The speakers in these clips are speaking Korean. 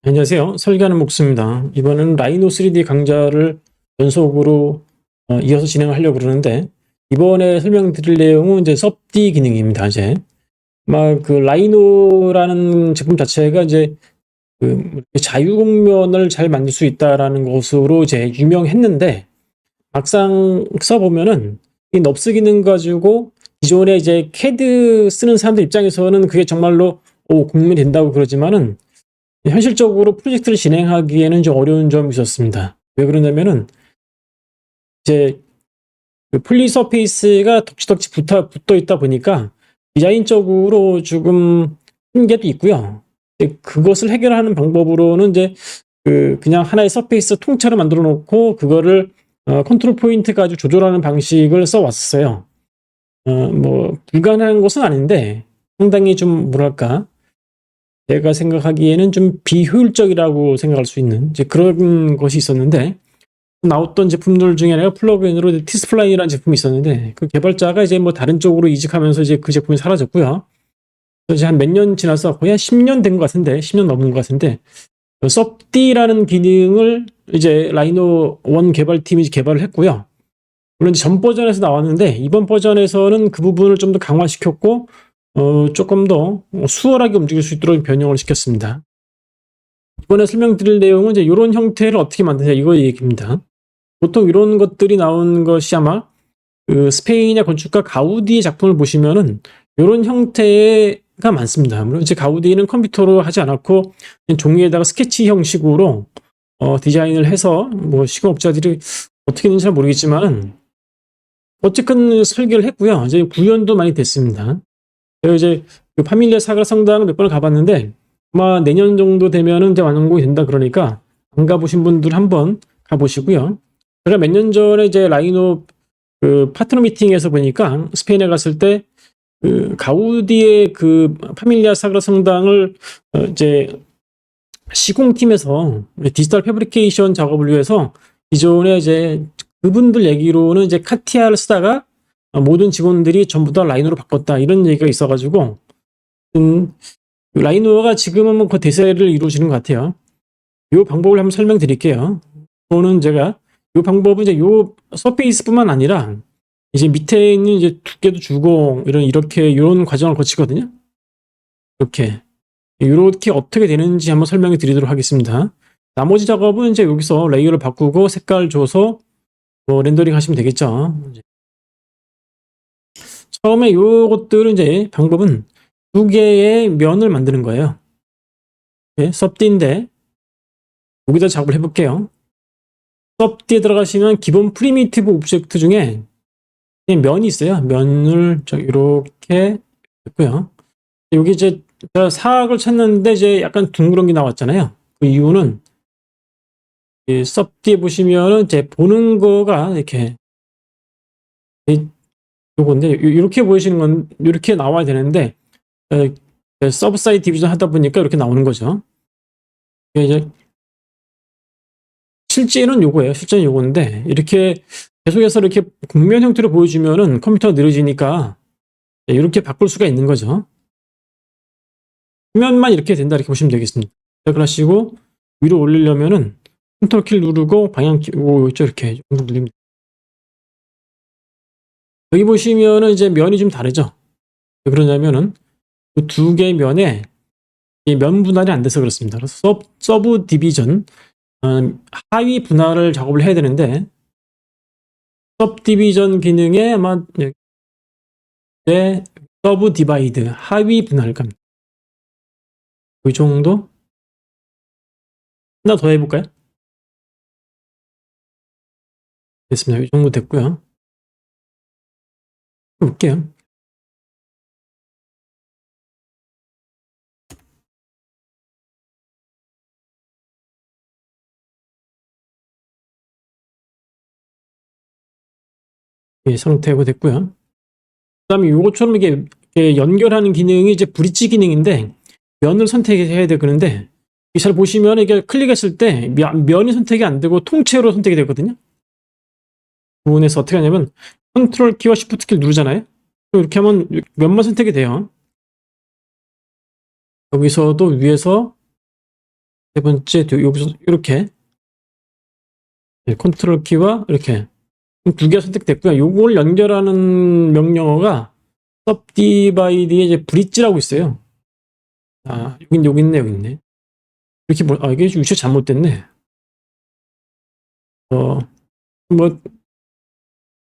안녕하세요. 설계하는 목수입니다. 이번에는 라이노 3D 강좌를 연속으로 이어서 진행하려고 그러는데, 이번에 설명드릴 내용은 이제 섭디 기능입니다. 이제 막 그 라이노라는 제품 자체가 이제 그 자유공면을 잘 만들 수 있다라는 것으로 이제 유명했는데, 막상 써보면은 이 넙스 기능 가지고 기존에 이제 CAD 쓰는 사람들 입장에서는 그게 정말로 공면이 된다고 그러지만은, 현실적으로 프로젝트를 진행하기에는 좀 어려운 점이 있었습니다. 왜 그러냐면은 이제 그 플리 서페이스가 덕지덕지 붙어 있다 보니까 디자인적으로 조금 한계도 있고요. 그것을 해결하는 방법으로는 이제 그냥 하나의 서페이스 통째로 만들어 놓고 그거를 컨트롤 포인트 가지고 조절하는 방식을 써왔어요. 뭐 불가능한 것은 아닌데 상당히 좀 뭐랄까, 제가 생각하기에는 좀 비효율적이라고 생각할 수 있는 이제 그런 것이 있었는데, 나왔던 제품들 중에 하나가 플러그인으로 티스플라이라는 제품이 있었는데, 그 개발자가 이제 뭐 다른 쪽으로 이직하면서 이제 그 제품이 사라졌고요. 그래서 이제 한 몇 년 지나서 거의 한 10년 된 것 같은데, 10년 넘은 것 같은데, 섭디라는 기능을 이제 라이노 1 개발팀이 개발을 했고요. 물론 이제 전 버전에서 나왔는데, 이번 버전에서는 그 부분을 좀 더 강화시켰고, 조금 더 수월하게 움직일 수 있도록 변형을 시켰습니다. 이번에 설명드릴 내용은 이제 이런 형태를 어떻게 만드냐, 이거 얘기입니다. 보통 이런 것들이 나온 것이 아마 그 스페인의 건축가 가우디의 작품을 보시면은 이런 형태가 많습니다. 물론 이제 가우디는 컴퓨터로 하지 않았고 종이에다가 스케치 형식으로 디자인을 해서 뭐 시공업자들이 어떻게 했는지 잘 모르겠지만은 어쨌든 설계를 했고요. 이제 구현도 많이 됐습니다. 제가 이제 그 파밀리아 사그라 성당을 몇 번을 가봤는데 아마 내년 정도 되면은 이제 완공이 된다 그러니까 안 가보신 분들 한번 가보시고요. 제가 몇 년 전에 이제 라이노 그 파트너 미팅에서 보니까 스페인에 갔을 때 그 가우디의 그 파밀리아 사그라 성당을 이제 시공팀에서 디지털 패브리케이션 작업을 위해서 기존에 이제 그분들 얘기로는 이제 카티아를 쓰다가 모든 직원들이 전부 다 라이노로 바꿨다, 이런 얘기가 있어가지고 라이노가 지금은 뭐 그 대세를 이루어지는 것 같아요. 이 방법을 한번 설명드릴게요. 그거는 제가 이 방법은 이제 요 서페이스뿐만 아니라 이제 밑에 있는 이제 두께도 주고 이런 과정을 거치거든요. 이렇게 어떻게 되는지 한번 설명해 드리도록 하겠습니다. 나머지 작업은 이제 여기서 레이어를 바꾸고 색깔 줘서 뭐 렌더링 하시면 되겠죠. 처음에 요것들은 이제 방법은 두 개의 면을 만드는 거예요. 섭디인데 여기다 작업을 해볼게요. 섭디에 들어가시면 기본 프리미티브 오브젝트 중에 그냥 면이 있어요. 면을 이렇게 했고요. 여기 이제 제가 사각을 찾는데 이제 약간 둥그런 게 나왔잖아요. 그 이유는 이 섭디에 보시면은 이제 보는 거가 이렇게 요건데 이렇게 보이시는 건 이렇게 나와야 되는데 서브 사이드 디비전 하다 보니까 이렇게 나오는 거죠. 이제 실제는 요거예요. 실제는 요건데 이렇게 계속해서 이렇게 곡면 형태로 보여주면은 컴퓨터가 느려지니까 이렇게 바꿀 수가 있는 거죠. 화면만 이렇게 된다, 이렇게 보시면 되겠습니다. 시작을 하시고 위로 올리려면은 컨트롤 키를 누르고 방향키 있죠, 이렇게 누르면. 여기 보시면은 이제 면이 좀 다르죠. 왜 그러냐면은 그 두 개의 면에 면 분할이 안 돼서 그렇습니다. 그래서 서브 디비전, 하위 분할을 작업을 해야 되는데 서브 디비전 기능에 아마 서브 디바이드, 하위 분할 갑니다. 이 정도? 하나 더 해볼까요? 됐습니다. 이 정도 됐고요. 볼게요. 상태가 됐고요. 그다음에 요것처럼 이게 연결하는 기능이 이제 브릿지 기능인데 면을 선택해야 되는데 잘 보시면 이게 클릭했을 때 면이 선택이 안 되고 통째로 선택이 되거든요. 부분에서 어떻게 하냐면 컨트롤 키와 시프트 키를 누르잖아요. 이렇게 하면 면만 선택이 돼요. 여기서도 위에서 세 번째 여기서 이렇게 컨트롤 키와 이렇게 두 개가 선택됐고요. 요걸 연결하는 명령어가 subdivide의 이제 브릿지라고 있어요. 아, 여기 있네. 이렇게 이게 위치 잘못됐네. 뭐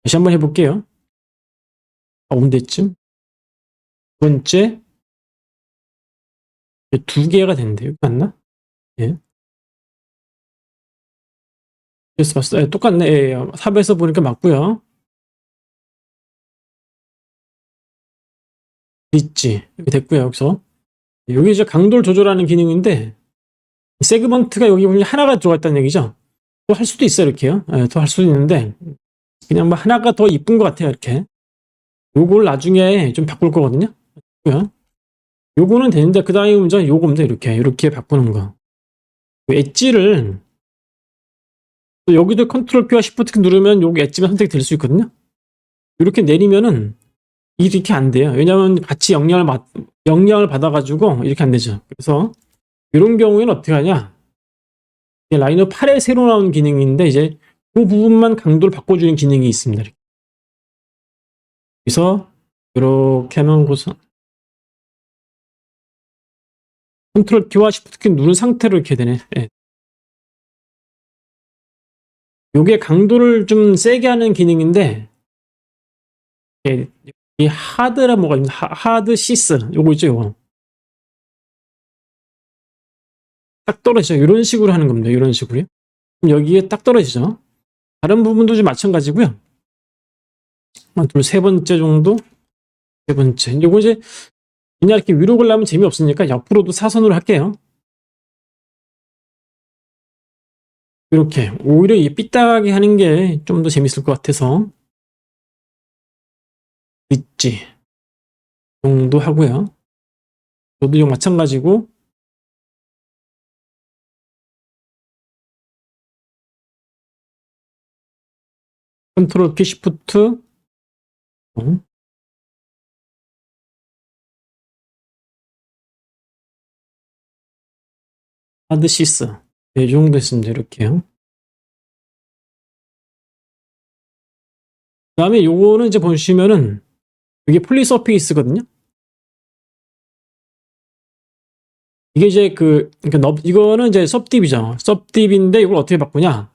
다시 한번 해볼게요. 언제쯤? 두 번째 두 개가 된대요. 맞나? 예. 그래서 봤어요. 똑같네. 예, 삽에서 보니까 맞고요. 있지. 이렇게 됐고요. 여기서 여기 이제 강도를 조절하는 기능인데 세그먼트가 여기 보면 하나가 들어가 있다는 얘기죠. 또 할 수도 있어요. 이렇게요. 예, 또 할 수도 있는데 그냥 뭐 하나가 더 이쁜 것 같아요. 이렇게. 요걸 나중에 좀 바꿀 거거든요. 요거는 되는데 그 다음에 문제는 요겁니다. 이렇게 바꾸는 거. 엣지를 또 여기도 컨트롤 Q와 Shift 키 누르면 여기 엣지만 선택될 수 있거든요. 이렇게 내리면은 이렇게 안 돼요. 왜냐하면 같이 영향을 받아가지고 이렇게 안 되죠. 그래서 이런 경우에는 어떻게 하냐? 라이너 8에 새로 나온 기능인데 이제 그 부분만 강도를 바꿔주는 기능이 있습니다. 그래서 이렇게 하면 고서 컨트롤 Q와 Shift 키 누른 상태로 이렇게 되네. 예. 요게 강도를 좀 세게 하는 기능인데 이 하드라 뭐가 있나? 하드 시스 요거 있죠, 요거. 딱 떨어지죠. 이런 식으로 하는 겁니다. 이런 식으로요. 그럼 여기에 딱 떨어지죠. 다른 부분도 좀 마찬가지고요. 세 번째 정도? 세 번째. 요거 이제 그냥 이렇게 위로 가려면 재미없으니까 옆으로도 사선으로 할게요. 이렇게 오히려 이 삐딱하게 하는 게 좀 더 재밌을 것 같아서 있지 정도 하고요. 저도 이거 마찬가지고 컨트롤 P 시프트 하드 시스 이 정도 했습니다. 이렇게요. 그 다음에 요거는 이제 보시면은 이게 폴리 서페이스거든요. 이게 이제 그러니까 이거는 이제 섭딥이죠. 섭딥인데 이걸 어떻게 바꾸냐?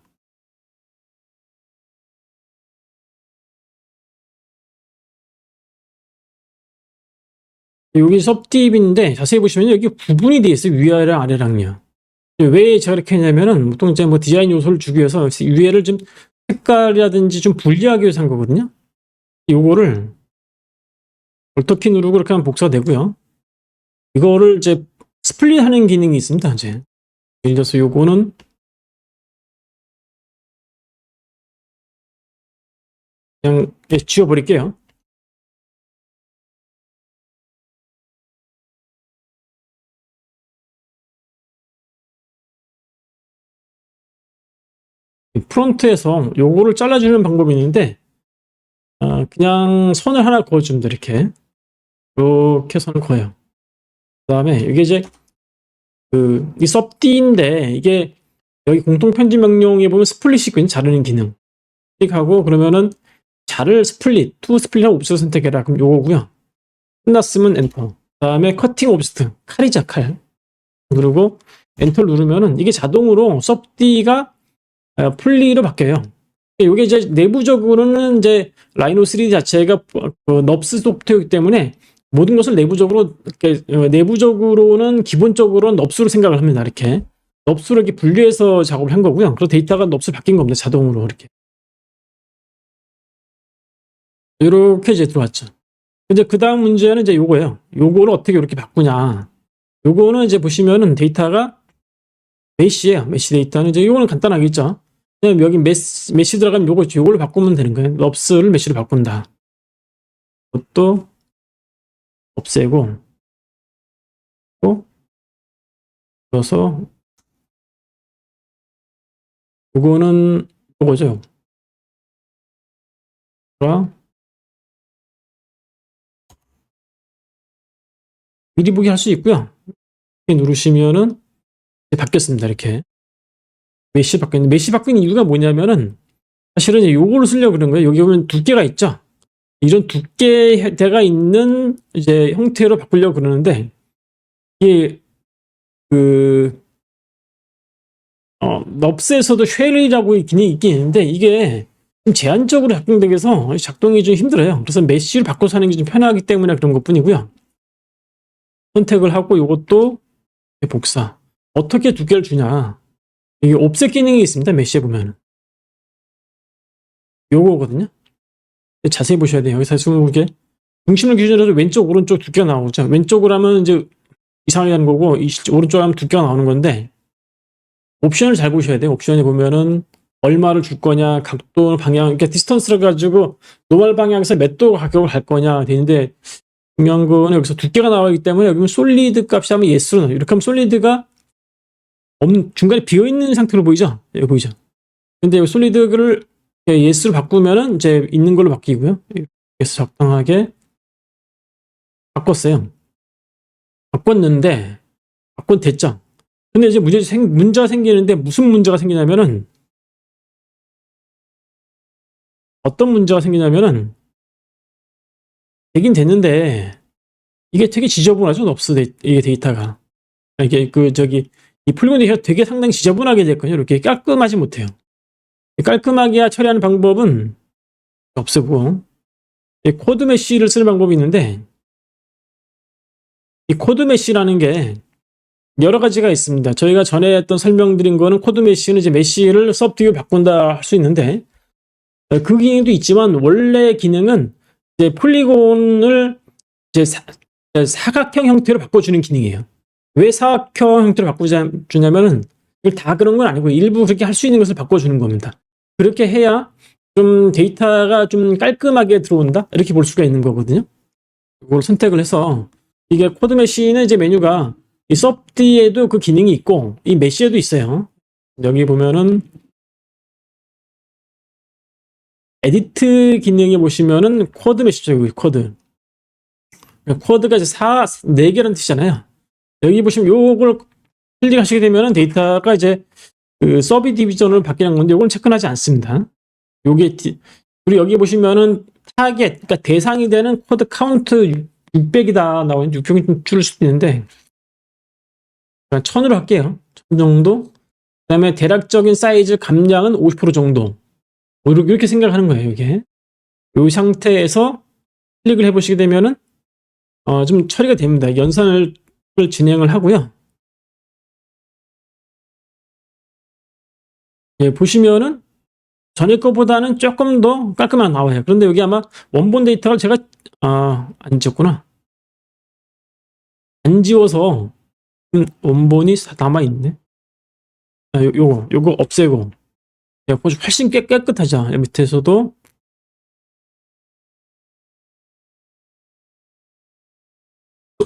여기 섭딥인데 자세히 보시면 여기 구분이 되어 있어요. 위아래랑 아래랑요. 왜 제가 이렇게 했냐면은 보통 이제 뭐 디자인 요소를 주기 위해서 위에를 좀 색깔이라든지 좀 분리하기 위해서 한 거거든요. 요거를 얼터키 누르고 그렇게 하면 복사가 되고요. 이거를 이제 스플릿 하는 기능이 있습니다. 이제 예를 들어서 요거는 그냥 지워버릴게요. 프론트에서 요거를 잘라주는 방법이 있는데 그냥 선을 하나 그어주면 돼. 이렇게 선을 그어요. 그 다음에 이게 이제 이 섭디인데 이게 여기 공통 편집 명령에 보면 스플릿이 있거든요. 자르는 기능. 클릭하고 그러면은 자를 스플릿, 투 스플릿하고 옵스트 선택해라. 그럼 요거고요. 끝났으면 엔터. 그 다음에 커팅 옵스트, 칼이자 칼. 그리고 엔터를 누르면은 이게 자동으로 섭디가 풀리로 바뀌어요. 이게 이제 내부적으로는 이제 라이노 3D 자체가 넙스 소프트웨어이기 때문에 모든 것을 내부적으로는 기본적으로 넙스로 생각을 합니다. 이렇게 넙스로 이렇게 분리해서 작업을 한 거고요. 그리고 데이터가 넙스 바뀐 겁니다. 자동으로 이렇게 이제 들어왔죠. 근데 그 다음 문제는 이제 요거예요. 요거를 어떻게 이렇게 바꾸냐. 요거는 이제 보시면은 데이터가 메시예요. 메시 데이터는 이제 요거는 간단하겠죠. 그냥 여기 메시 들어가면 요걸로 바꾸면 되는 거예요. 넙스를 메시로 바꾼다. 그것도 없애고 또 넣어서 요거는 요거죠. 미리 보기 할 수 있고요. 이렇게 누르시면은 바뀌었습니다. 이렇게. 메쉬 바뀌었는데, 메쉬 바뀐 이유가 뭐냐면은, 사실은 이제 요거를 쓰려고 그런 거예요. 여기 보면 두께가 있죠? 이런 두께가 있는 이제 형태로 바꾸려고 그러는데, 이게, 넙스에서도 쉘이라고 기능이 있긴 있는데, 이게 좀 제한적으로 작동되어서 작동이 좀 힘들어요. 그래서 메쉬를 바꿔서 하는 게 좀 편하기 때문에 그런 것 뿐이고요. 선택을 하고 요것도 복사. 어떻게 두께를 주냐. 이게 옵셋 기능이 있습니다. 메쉬에 보면. 요거거든요. 자세히 보셔야 돼요. 여기서 이렇게 중심을 기준으로 왼쪽, 오른쪽 두께가 나오죠. 왼쪽으로 하면 이제 이상하게 하는 거고, 오른쪽으로 하면 두께가 나오는 건데, 옵션을 잘 보셔야 돼요. 옵션에 보면은 얼마를 줄 거냐, 각도, 방향, 이렇게 디스턴스를 가지고 노멀 방향에서 몇 도 가격을 갈 거냐 되는데, 중요한 거는 여기서 두께가 나오기 때문에 여기 솔리드 값이 하면 예스로 나와요. 이렇게 하면 솔리드가 중간에 비어있는 상태로 보이죠? 여기 보이죠? 근데 여기 솔리드를 예스로 바꾸면은 이제 있는 걸로 바뀌고요. 예스 적당하게 바꿨어요. 바꿨는데, 됐죠? 근데 이제 문제가 생기는데 무슨 문제가 생기냐면은, 어떤 문제가 생기냐면은, 되긴 됐는데, 이게 되게 지저분하죠? 넙스 이게 데이터가. 이게 이 폴리곤 데이터가 되게 상당히 지저분하게 됐거든요. 이렇게 깔끔하지 못해요. 깔끔하게 처리하는 방법은 없애고, 코드 메쉬를 쓰는 방법이 있는데, 이 코드 메쉬라는 게 여러 가지가 있습니다. 저희가 전에 했던 설명드린 거는 코드 메쉬는 이제 메쉬를 서브디로 바꾼다 할 수 있는데, 그 기능도 있지만 원래 기능은 이제 폴리곤을 이제 사각형 형태로 바꿔주는 기능이에요. 왜 사각형 형태로 바꿔주냐면은 이걸 다 그런 건 아니고 일부 그렇게 할 수 있는 것을 바꿔주는 겁니다. 그렇게 해야 좀 데이터가 좀 깔끔하게 들어온다? 이렇게 볼 수가 있는 거거든요. 이걸 선택을 해서 이게 코드 메쉬는 이제 메뉴가 이 서브디에도 그 기능이 있고 이 메쉬에도 있어요. 여기 보면은 에디트 기능에 보시면은 코드 메쉬죠. 여기 코드. 코드가 이제 4개라는 뜻이잖아요. 여기 보시면 요걸 클릭하시게 되면은 데이터가 이제 그 서브 디비전으로 바뀌는 건데 요건 체크하지 않습니다. 그리고 여기 보시면은 타겟, 그러니까 대상이 되는 코드 카운트 600이다 나오는 600이 좀 줄일 수도 있는데 1000으로 할게요. 1000 정도. 그다음에 대략적인 사이즈 감량은 50% 정도. 이렇게 생각하는 거예요, 이게. 이 상태에서 클릭을 해보시게 되면은 좀 처리가 됩니다. 연산을 진행을 하고요. 예, 보시면은 전에 거보다는 조금 더 깔끔하게 나와요. 그런데 여기 아마 원본 데이터를 제가 안 지웠구나. 안 지워서 원본이 남아있네. 요거 없애고 훨씬 깨끗하죠. 밑에서도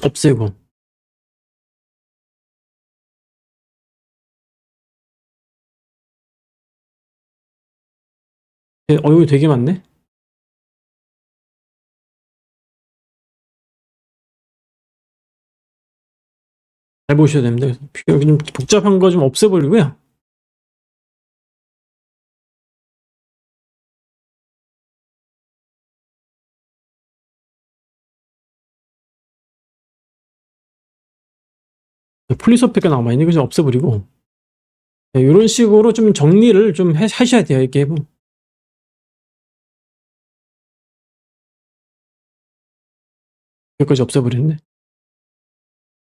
없애고 여기 되게 많네. 잘 보셔야 됩니다. 여기 좀 복잡한 거 좀 없애버리고요. 폴리서피가 남아있는 거 좀 없애버리고 이런 식으로 좀 정리를 좀 하셔야 돼요. 이렇게 여기까지 없애버리는데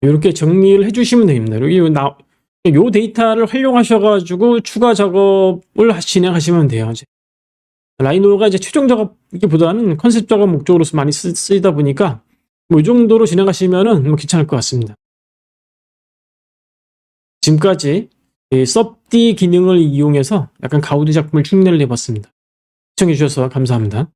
이렇게 정리를 해주시면 됩니다. 여기 요 데이터를 활용하셔가지고 추가 작업을 진행하시면 돼요. 이제 라이노가 이제 최종 작업보다는 컨셉 작업 목적으로 많이 쓰이다 보니까 뭐 이 정도로 진행하시면은 뭐 괜찮을 것 같습니다. 지금까지 섭디 기능을 이용해서 약간 가우디 작품을 흉내를 내봤습니다. 시청해주셔서 감사합니다.